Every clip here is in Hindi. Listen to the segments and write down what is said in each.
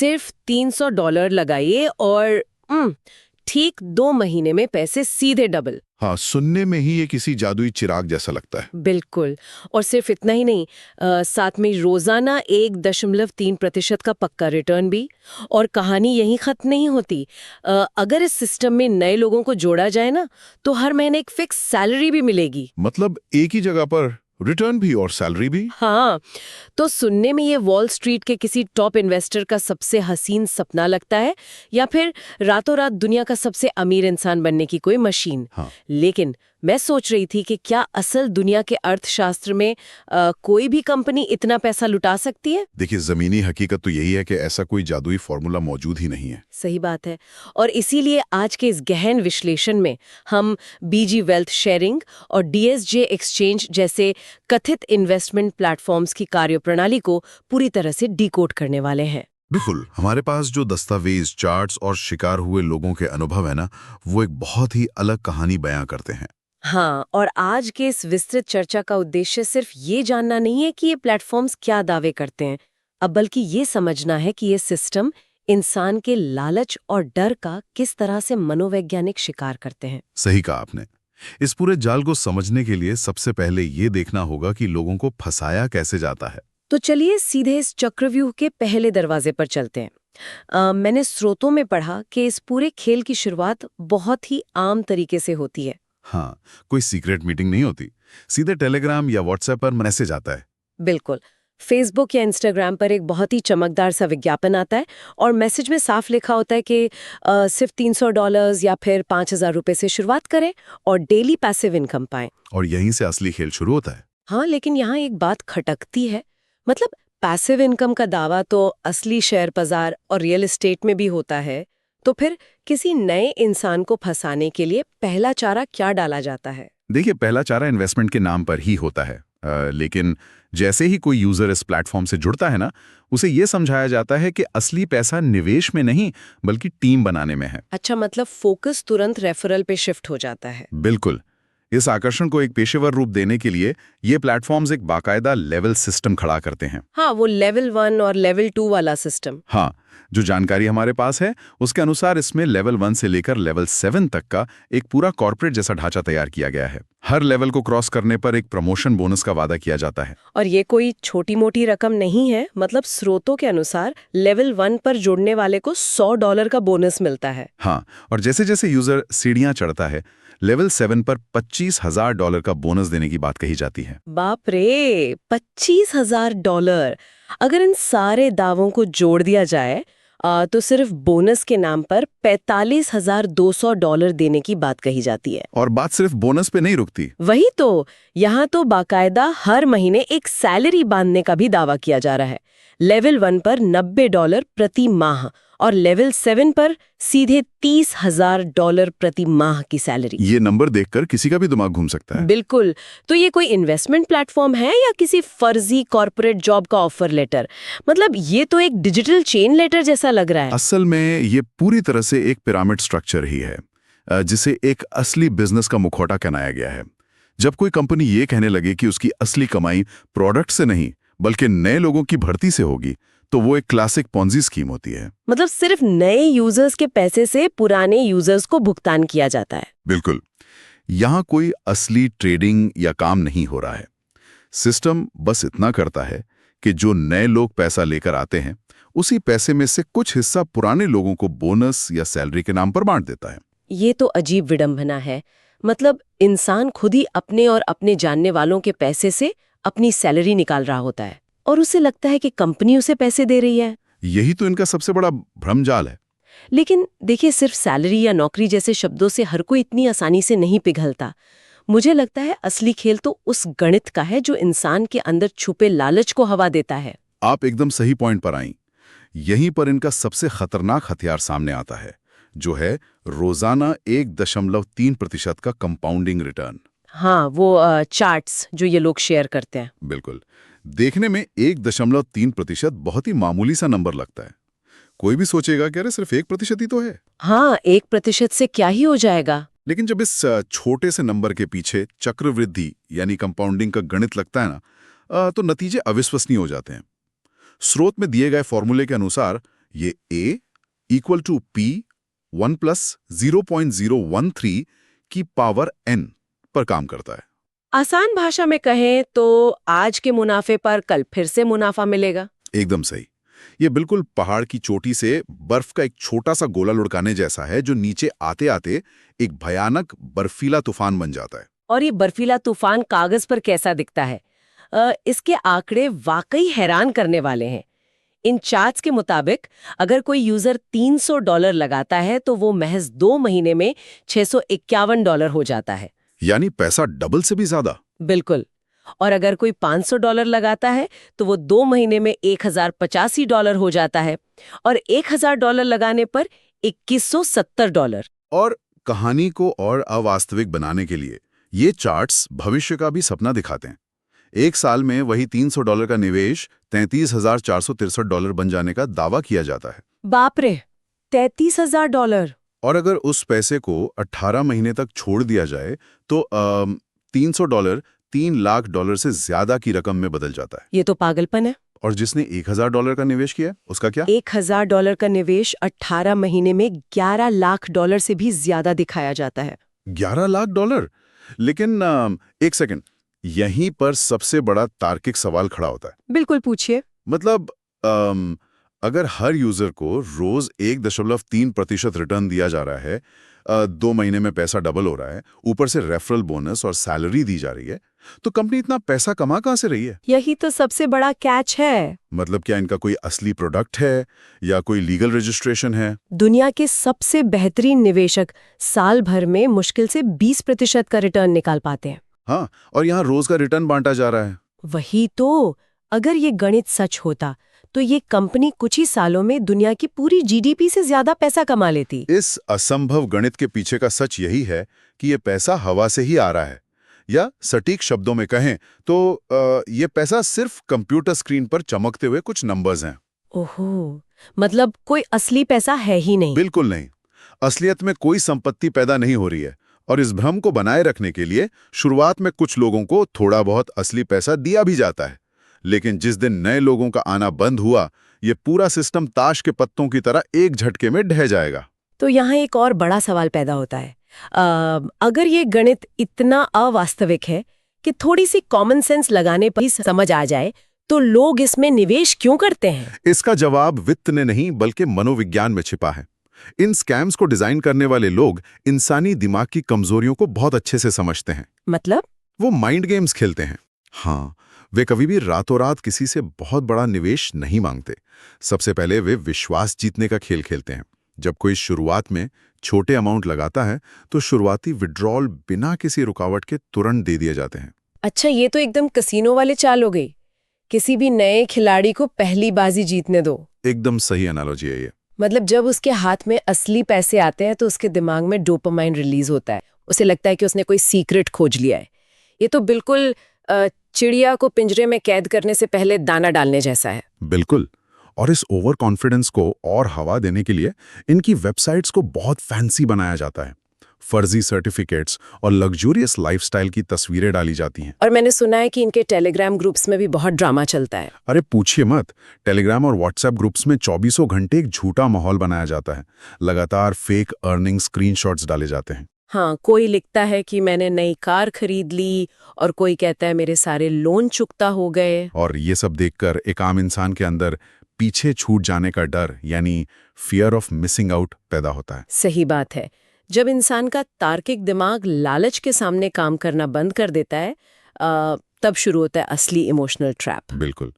सिर्फ $300 लगाइए और ठीक 2 महीने में पैसे सीधे डबल। हाँ, सुनने में ही ये किसी जादुई चिराग जैसा लगता है। बिल्कुल। और सिर्फ इतना ही नहीं, साथ में रोजाना 1.3% का पक्का रिटर्न भी। और कहानी यहीं खत्म नहीं होती। अगर इस सिस्टम में नए लोगों को जोड़ा जाए ना, तो हर महीने एक फिक्स सैलरी भी मिलेगी। मतलब एक ही जगह पर रिटर्न भी और सैलरी भी। हाँ, तो सुनने में ये वॉल स्ट्रीट के किसी टॉप इन्वेस्टर का सबसे हसीन सपना लगता है, या फिर रातों रात दुनिया का सबसे अमीर इंसान बनने की कोई मशीन। हाँ। लेकिन मैं सोच रही थी कि क्या असल दुनिया के अर्थशास्त्र में कोई भी कंपनी इतना पैसा लुटा सकती है? देखिए, जमीनी हकीकत तो यही है कि ऐसा कोई जादुई फॉर्मूला मौजूद ही नहीं है। सही बात है। और इसीलिए आज के इस गहन विश्लेषण में हम बीजी वेल्थ शेयरिंग और डीएसजे एक्सचेंज जैसे कथित इन्वेस्टमेंट प्लेटफॉर्म्स की कार्यप्रणाली को पूरी तरह से डिकोड करने वाले हैं। बिल्कुल, हमारे पास जो दस्तावेज, चार्ट्स और शिकार हुए लोगों के अनुभव है ना, वो एक बहुत ही अलग कहानी बयां करते हैं। हाँ, और आज के इस विस्तृत चर्चा का उद्देश्य सिर्फ ये जानना नहीं है कि ये प्लेटफॉर्म्स क्या दावे करते हैं, अब बल्कि ये समझना है कि ये सिस्टम इंसान के लालच और डर का किस तरह से मनोवैज्ञानिक शिकार करते हैं। सही कहा आपने। इस पूरे जाल को समझने के लिए सबसे पहले ये देखना होगा कि लोगों को फंसाया कैसे जाता है। तो चलिए सीधे इस चक्रव्यूह के पहले दरवाजे पर चलते हैं। मैंने स्रोतों में पढ़ा कि इस पूरे खेल की शुरुआत बहुत ही आम तरीके से होती है। हाँ, कोई सीक्रेट मीटिंग नहीं होती। सीधे टेलीग्राम या व्हाट्सएप पर मैसेज आता है। बिल्कुल। फेसबुक या इंस्टाग्राम पर एक बहुत ही चमकदार सा विज्ञापन आता है और मैसेज में साफ लिखा होता है कि सिर्फ $300 या फिर ₹5000 से शुरुआत करें और डेली पैसिव इनकम पाएं। और यहीं से असली खेल शुरू होता है। हाँ, लेकिन यहाँ एक बात खटकती है। मतलब पैसिव इनकम का दावा तो असली शेयर बाजार और रियल एस्टेट में भी होता है, तो फिर किसी नए इंसान को फंसाने के लिए पहला चारा क्या डाला जाता है? देखिए, पहला चारा इन्वेस्टमेंट के नाम पर ही होता है। लेकिन जैसे ही कोई यूजर इस प्लेटफॉर्म से जुड़ता है ना, उसे ये समझाया जाता है कि असली पैसा निवेश में नहीं बल्कि टीम बनाने में है। अच्छा, मतलब फोकस तुरंत रेफरल पे शिफ्ट हो जाता है। बिल्कुल। इस आकर्षण को एक पेशेवर रूप देने के लिए ये प्लेटफॉर्म्स एक बाकायदा लेवल सिस्टम खड़ा करते हैं। हाँ, वो लेवल 1 और लेवल 2 वाला सिस्टम। हाँ, जो जानकारी हमारे पास है उसके अनुसार इसमें लेवल 1 से लेकर लेवल 7 तक का एक पूरा कॉर्पोरेट जैसा ढांचा तैयार किया गया है। हर लेवल को क्रॉस करने पर एक प्रमोशन बोनस का वादा किया जाता है। और ये कोई छोटी मोटी रकम नहीं है। मतलब स्रोतों के अनुसार लेवल 1 पर जुड़ने वाले को $100 का बोनस मिलता है। हाँ, और जैसे जैसे यूजर सीढ़ियां चढ़ता है, लेवल 7 पर $25,000 का बोनस देने की बात कही जाती है। बाप रे, $25,000! अगर इन सारे दावों को जोड़ दिया जाए तो सिर्फ बोनस के नाम पर $45,200 देने की बात कही जाती है। और बात सिर्फ बोनस पे नहीं रुकती। वही तो, यहाँ तो बाकायदा हर महीने एक सैलरी बांधने का भी दावा किया जा रहा है। लेवल 1 पर $90 प्रति माह और लेवल 7 पर सीधे $30,000 प्रति माह की सैलरी। ये नंबर देखकर किसी का भी दिमाग घूम सकता है। बिल्कुल। तो ये कोई इन्वेस्टमेंट प्लेटफॉर्म है या किसी फर्जी कॉर्पोरेट जॉब का ऑफर लेटर? मतलब ये तो एक डिजिटल चेन लेटर जैसा लग रहा है। असल में ये पूरी तरह से एक पिरामिड स्ट्रक्चर ही है, जिसे एक असली बिजनेस का मुखौटा पहनाया गया है। जब कोई कंपनी ये कहने लगे कि उसकी असली कमाई प्रोडक्ट से नहीं बल्कि नए लोगों की भर्ती से होगी, तो वो एक क्लासिक पॉन्जी स्कीम होती है। मतलब सिर्फ नए यूजर्स के पैसे से पुराने यूजर्स को भुगतान किया जाता है। बिल्कुल। यहाँ कोई असली ट्रेडिंग या काम नहीं हो रहा है। सिस्टम बस इतना करता है कि जो नए लोग पैसा लेकर आते हैं, उसी पैसे में से कुछ हिस्सा पुराने लोगों को बोनस या सैलरी के नाम पर बांट देता है। ये तो अजीब विडंबना है। मतलब इंसान खुद ही अपने और अपने जानने वालों के पैसे से अपनी सैलरी निकाल रहा होता है और उसे लगता है कि कंपनी उसे पैसे दे रही है। यही तो इनका सबसे बड़ा भ्रमजाल है। लेकिन देखिए, सिर्फ सैलरी या नौकरी जैसे शब्दों से हर कोई इतनी आसानी से नहीं पिघलता। मुझे लगता है असली खेल तो उस गणित का है जो इंसान के अंदर छुपे लालच को हवा देता है। आप एकदम सही पॉइंट पर आईं। यहीं पर इनका सबसे खतरनाक हथियार सामने आता है, जो है रोजाना 1.3% का कंपाउंडिंग रिटर्न। हाँ, वो चार्ट्स जो ये लोग शेयर करते हैं। बिल्कुल। देखने में 1.3% बहुत ही मामूली सा नंबर लगता है। कोई भी सोचेगा कि अरे सिर्फ 1% ही तो है। हाँ, 1% से क्या ही हो जाएगा। लेकिन जब इस छोटे से नंबर के पीछे चक्रवृद्धि यानी कंपाउंडिंग का गणित लगता है ना, तो नतीजे अविश्वसनीय हो जाते हैं। स्रोत में दिए गए फॉर्मूले के अनुसार ये A equal to P 1 plus 0.013 की पावर N पर काम करता है। आसान भाषा में कहें तो आज के मुनाफे पर कल फिर से मुनाफा मिलेगा। एकदम सही। ये बिल्कुल पहाड़ की चोटी से बर्फ का एक छोटा सा गोला लुढ़काने जैसा है, जो नीचे आते आते एक भयानक बर्फीला तूफान बन जाता है। और ये बर्फीला तूफान कागज पर कैसा दिखता है? इसके आंकड़े वाकई हैरान करने वाले हैं। इन चार्ट्स के मुताबिक अगर कोई यूजर $300 लगाता है तो वो महज 2 महीने में $651 हो जाता है। यानी पैसा डबल से भी ज्यादा। बिल्कुल। और अगर कोई $500 लगाता है तो वो 2 महीने में $1085 हो जाता है, और $1000 लगाने पर $2170। और कहानी को और अवास्तविक बनाने के लिए ये चार्ट्स भविष्य का भी सपना दिखाते हैं। एक साल में वही $300 का निवेश $33,463 बन जाने का दावा किया जाता है। बाप रे, $33,000! और अगर उस पैसे को 18 महीने तक छोड़ दिया जाए तो $300 $3 लाख से ज्यादा की रकम में बदल जाता है। ये तो पागलपन है। और जिसने $1,000 का निवेश किया, उसका क्या? $1,000 का निवेश 18 महीने में $11 लाख से भी ज्यादा दिखाया जाता है। $11 लाख? लेकिन एक सेकंड, यहीं पर सबसे बड़ा तार्किक सवाल खड़ा होता है। बिल्कुल, पूछिए। मतलब अगर हर यूजर को रोज 1.3% रिटर्न दिया जा रहा है, 2 महीने में पैसा डबल हो रहा है, ऊपर से रेफरल बोनस और सैलरी दी जा रही है, तो कंपनी इतना पैसा कमा कहां से रही है? यही तो सबसे बड़ा कैच है। मतलब क्या इनका कोई असली प्रोडक्ट है या कोई लीगल रजिस्ट्रेशन है? दुनिया के सबसे बेहतरीन निवेशक साल भर में मुश्किल से 20% का रिटर्न निकाल पाते हैं। हाँ, और यहाँ रोज का रिटर्न बांटा जा रहा है। वही तो। अगर ये गणित सच होता तो ये कंपनी कुछ ही सालों में दुनिया की पूरी जीडीपी से ज्यादा पैसा कमा लेती। इस असंभव गणित के पीछे का सच यही है कि ये पैसा हवा से ही आ रहा है, या सटीक शब्दों में कहें तो ये पैसा सिर्फ कंप्यूटर स्क्रीन पर चमकते हुए कुछ नंबर्स हैं। ओहो, मतलब कोई असली पैसा है ही नहीं। बिल्कुल नहीं। असलियत में कोई संपत्ति पैदा नहीं हो रही है, और इस भ्रम को बनाए रखने के लिए शुरुआत में कुछ लोगों को थोड़ा बहुत असली पैसा दिया भी जाता है, लेकिन जिस दिन नए लोगों का आना बंद हुआ, ये पूरा सिस्टम ताश के पत्तों की तरह एक झटके में ढह जाएगा। तो यहाँ एक और बड़ा सवाल पैदा होता है। अगर ये गणित इतना अवास्तविक है कि थोड़ी सी कॉमन सेंस लगाने पर ही समझ आ जाए, तो लोग इसमें निवेश क्यों करते हैं? इसका जवाब वित्त ने नहीं बल्कि मनोविज्ञान में छिपा है। इन स्कैम्स को डिजाइन करने वाले लोग इंसानी दिमाग की कमजोरियों को बहुत अच्छे से समझते हैं। मतलब? वो माइंड गेम्स खेलते हैं। हाँ, वे कभी भी रातों रात किसी से बहुत बड़ा निवेश नहीं मांगते। सबसे पहले वे विश्वास जीतने का खेल खेलते हैं। जब कोई शुरुआत में छोटे अमाउंट लगाता है तो शुरुआती विड्रॉल बिना किसी रुकावट के तुरंत दे दिए जाते हैं। अच्छा, ये तो एकदम कसीनो वाले चाल हो गई। किसी भी नए खिलाड़ी को पहली बाजी जीतने दो। एकदम सही एनालॉजी है ये। मतलब जब उसके हाथ में असली पैसे आते हैं तो उसके दिमाग में डोपामाइन रिलीज होता है। उसे लगता है कि उसने कोई सीक्रेट खोज लिया है। ये तो बिल्कुल चिड़िया को पिंजरे में कैद करने से पहले दाना डालने जैसा है। बिल्कुल। और इस ओवर कॉन्फिडेंस को और हवा देने के लिए इनकी वेबसाइट्स को बहुत फैंसी बनाया जाता है। फर्जी सर्टिफिकेट्स और लग्जूरियस लाइफस्टाइल की तस्वीरें डाली जाती हैं। और मैंने सुना है कि इनके टेलीग्राम ग्रुप्स में भी बहुत ड्रामा चलता है। अरे पूछिए मत। टेलीग्राम और व्हाट्सएप ग्रुप्स में 24 घंटे एक झूठा माहौल बनाया जाता है। लगातार फेक अर्निंग स्क्रीनशॉट्स डाले जाते हैं। हाँ, कोई लिखता है कि मैंने नई कार खरीद ली, और कोई कहता है मेरे सारे लोन चुकता हो गए। और ये सब देखकर एक आम इंसान के अंदर पीछे छूट जाने का डर, यानी फियर ऑफ मिसिंग आउट, पैदा होता है। सही बात है। जब इंसान का तार्किक दिमाग लालच के सामने काम करना बंद कर देता है, तब शुरू होता है असली इमोशनल ट्रैप। बिल्कुल।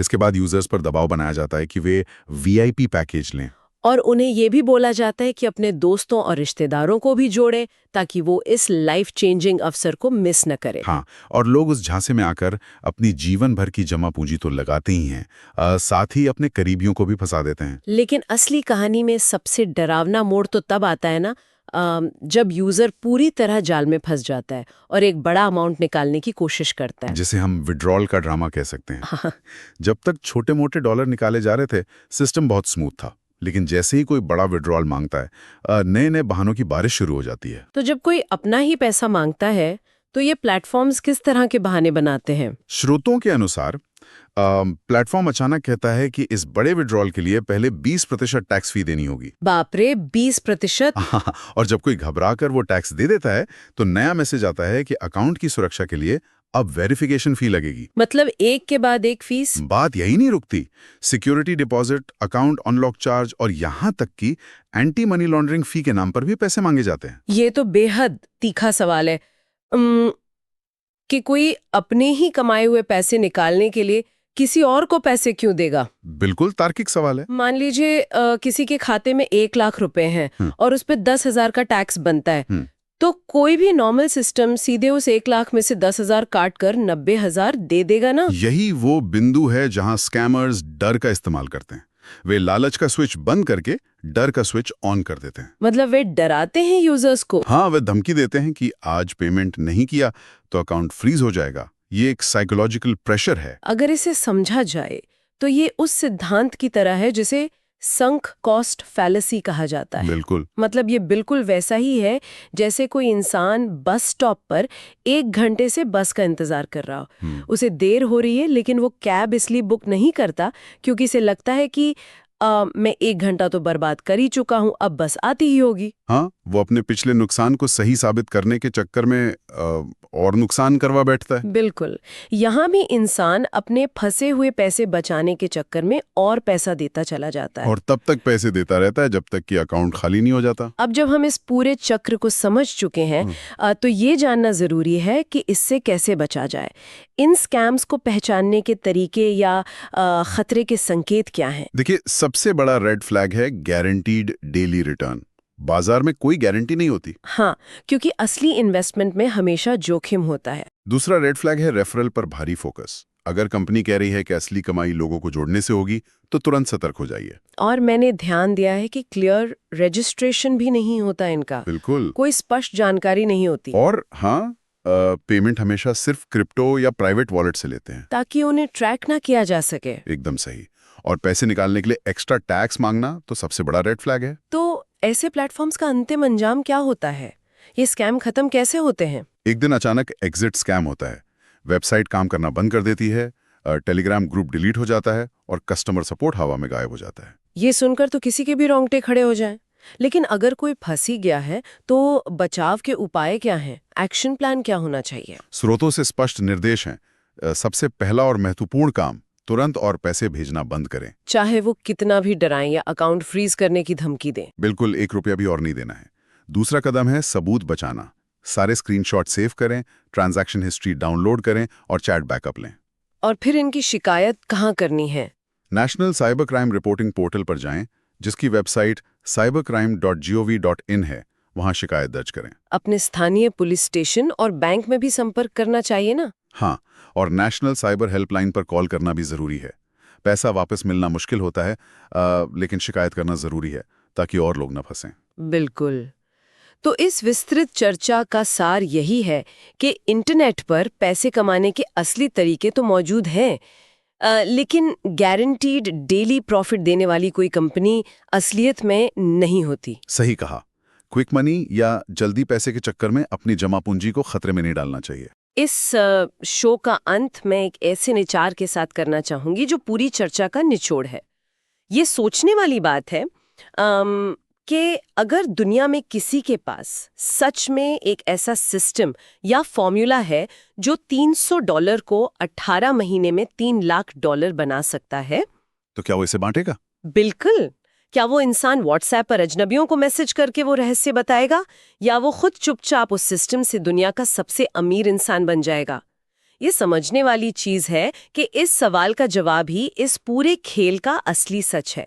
इसके बाद यूजर्स पर दबाव बनाया जाता है कि वे वीआईपी पैकेज लें, और उन्हें ये भी बोला जाता है कि अपने दोस्तों और रिश्तेदारों को भी जोड़े ताकि वो इस लाइफ चेंजिंग अवसर को मिस न करे। हाँ, और लोग उस झांसे में आकर अपनी जीवन भर की जमा पूंजी तो लगाते ही हैं, साथ ही अपने करीबियों को भी फंसा देते हैं। लेकिन असली कहानी में सबसे डरावना मोड़ तो तब आता है ना, जब यूजर पूरी तरह जाल में फंस जाता है और एक बड़ा अमाउंट निकालने की कोशिश करता है, जिसे हम विड्रॉल का ड्रामा कह सकते हैं। हाँ। जब तक छोटे मोटे डॉलर निकाले जा रहे थे, सिस्टम बहुत स्मूथ था, लेकिन जैसे ही कोई बड़ा विड्रॉल मांगता है, नए नए बहानों की बारिश शुरू हो जाती है। तो जब कोई अपना ही पैसा मांगता है तो ये प्लेटफॉर्म्स किस तरह के बहाने बनाते हैं? स्रोतों के अनुसार प्लेटफॉर्म अचानक कहता है कि इस बड़े विड्रॉल के लिए पहले 20% टैक्स फी देनी होगी। बाप रे, 20%? और जब कोई घबरा कर वो टैक्स दे देता है तो नया मैसेज आता है कि अकाउंट की सुरक्षा के लिए अब वेरिफिकेशन फी लगेगी। मतलब एक के बाद एक फीस? बात यही नहीं रुकती। Security deposit, account unlock charge और यहां तक कि एंटी मनी लॉन्ड्रिंग फी के नाम पर भी पैसे मांगे जाते हैं। ये तो बेहद तीखा सवाल है कि कोई अपने ही कमाए हुए पैसे निकालने के लिए किसी और को पैसे क्यों देगा? बिल्कुल तार्किक सवाल है। मान लीजिए किसी के खाते में 1 लाख रुपए हैं और उस पे 10,000 का टैक्स बनता है, तो कोई भी नॉर्मल सिस्टम सीधे उस 1 लाख में से 10,000 काट कर 90,000 दे देगा ना? यही वो बिंदु है जहां स्कैमर्स डर का इस्तेमाल करते हैं। वे लालच का स्विच बंद करके डर का स्विच ऑन कर देते हैं। मतलब वे डराते हैं यूजर्स को? हाँ, वे धमकी देते हैं कि आज पेमेंट नहीं किया तो अकाउंट फ्रीज हो जाएगा। ये एक साइकोलॉजिकल प्रेशर है। अगर इसे समझा जाए तो ये उस सिद्धांत की तरह है जिसे संक कॉस्ट फैलेसी कहा जाता है। बिल्कुल। मतलब ये बिल्कुल वैसा ही है जैसे कोई इंसान बस स्टॉप पर 1 घंटे से बस का इंतजार कर रहा हो। उसे देर हो रही है लेकिन वो कैब इसलिए बुक नहीं करता क्योंकि इसे लगता है कि मैं 1 घंटा तो बर्बाद कर ही चुका हूं, अब बस आती ही होगी। हाँ, वो अपने पिछले नुकसान को सही साबित करने के चक्कर में और नुकसान करवा बैठता है। बिल्कुल। यहाँ भी इंसान अपने फंसे हुए पैसे बचाने के चक्कर में और पैसा देता चला जाता है और तब तक पैसे देता रहता है जब तक कि अकाउंट खाली नहीं हो जाता। अब जब हम इस पूरे चक्र को समझ चुके हैं तो ये जानना जरूरी है कि इससे कैसे बचा जाए। इन स्कैम्स को पहचानने के तरीके या खतरे के संकेत क्या हैं? देखिए, सबसे बड़ा रेड फ्लैग है गारंटीड डेली रिटर्न। बाजार में कोई गारंटी नहीं होती। हाँ, क्योंकि असली इन्वेस्टमेंट में हमेशा जोखिम होता है। दूसरा रेड फ्लैग है रेफरल पर भारी फोकस। अगर कंपनी कह रही है कि असली कमाई लोगों को जोड़ने से होगी तो तुरंत सतर्क हो जाइए। और मैंने ध्यान दिया है कि क्लियर रजिस्ट्रेशन भी नहीं होता इनका। बिल्कुल। कोई स्पष्ट जानकारी नहीं होती। और हाँ, पेमेंट हमेशा सिर्फ क्रिप्टो या प्राइवेट वॉलेट से लेते हैं ताकि उन्हें ट्रैक ना किया जा सके। एकदम सही। और पैसे निकालने के लिए एक्स्ट्रा टैक्स मांगना तो सबसे बड़ा रेड फ्लैग है। तो ऐसे प्लेटफॉर्म्स का अंतिम अंजाम क्या होता है? ये स्कैम खत्म कैसे होते हैं? एक दिन अचानक एग्जिट स्कैम होता है। वेबसाइट काम करना बंद कर देती है, टेलीग्राम ग्रुप डिलीट हो जाता है और कस्टमर सपोर्ट हवा में गायब हो जाता है। ये सुनकर तो किसी के भी रोंगटे खड़े हो जाएं। लेकिन अगर कोई फंस ही गया है तो बचाव के उपाय क्या हैं? एक्शन प्लान क्या होना चाहिए? स्रोतों से स्पष्ट निर्देश हैं। सबसे पहला और महत्वपूर्ण काम, तुरंत और पैसे भेजना बंद करें। चाहे वो कितना भी डराएं या अकाउंट फ्रीज करने की धमकी दें। बिल्कुल, 1 रुपया भी और नहीं देना है। दूसरा कदम है सबूत बचाना। सारे स्क्रीनशॉट सेव करें, ट्रांजैक्शन हिस्ट्री डाउनलोड करें और चैट बैकअप लें। और फिर इनकी शिकायत कहाँ करनी है? National cyber crime reporting portal पर जाएं, जिसकी वेबसाइट cybercrime.gov.in है। वहां शिकायत दर्ज करें। अपने स्थानीय पुलिस स्टेशन और बैंक में भी संपर्क करना चाहिए ना? हाँ, और नेशनल साइबर हेल्पलाइन पर कॉल करना भी जरूरी है। पैसा वापस मिलना मुश्किल होता है, लेकिन शिकायत करना जरूरी है ताकि और लोग न फंसें। बिल्कुल। तो इस विस्तृत चर्चा का सार यही है कि इंटरनेट पर पैसे कमाने के असली तरीके तो मौजूद हैं, लेकिन गारंटीड डेली प्रॉफिट देने वाली कोई कंपनी असलियत में नहीं होती। सही कहा। क्विक मनी या जल्दी पैसे के चक्कर में अपनी जमा पूंजी को खतरे में नहीं डालना चाहिए। इस शो का अंत मैं एक ऐसे विचार के साथ करना चाहूंगी जो पूरी चर्चा का निचोड़ है। ये सोचने वाली बात है कि अगर दुनिया में किसी के पास सच में एक ऐसा सिस्टम या फॉर्मूला है जो $300 को 18 महीने में $3 लाख बना सकता है, तो क्या वो इसे बांटेगा? बिल्कुल। क्या वो इंसान व्हाट्सएप पर अजनबियों को मैसेज करके वो रहस्य बताएगा या वो खुद चुपचाप उस सिस्टम से दुनिया का सबसे अमीर इंसान बन जाएगा? ये समझने वाली चीज है कि इस सवाल का जवाब ही इस पूरे खेल का असली सच है।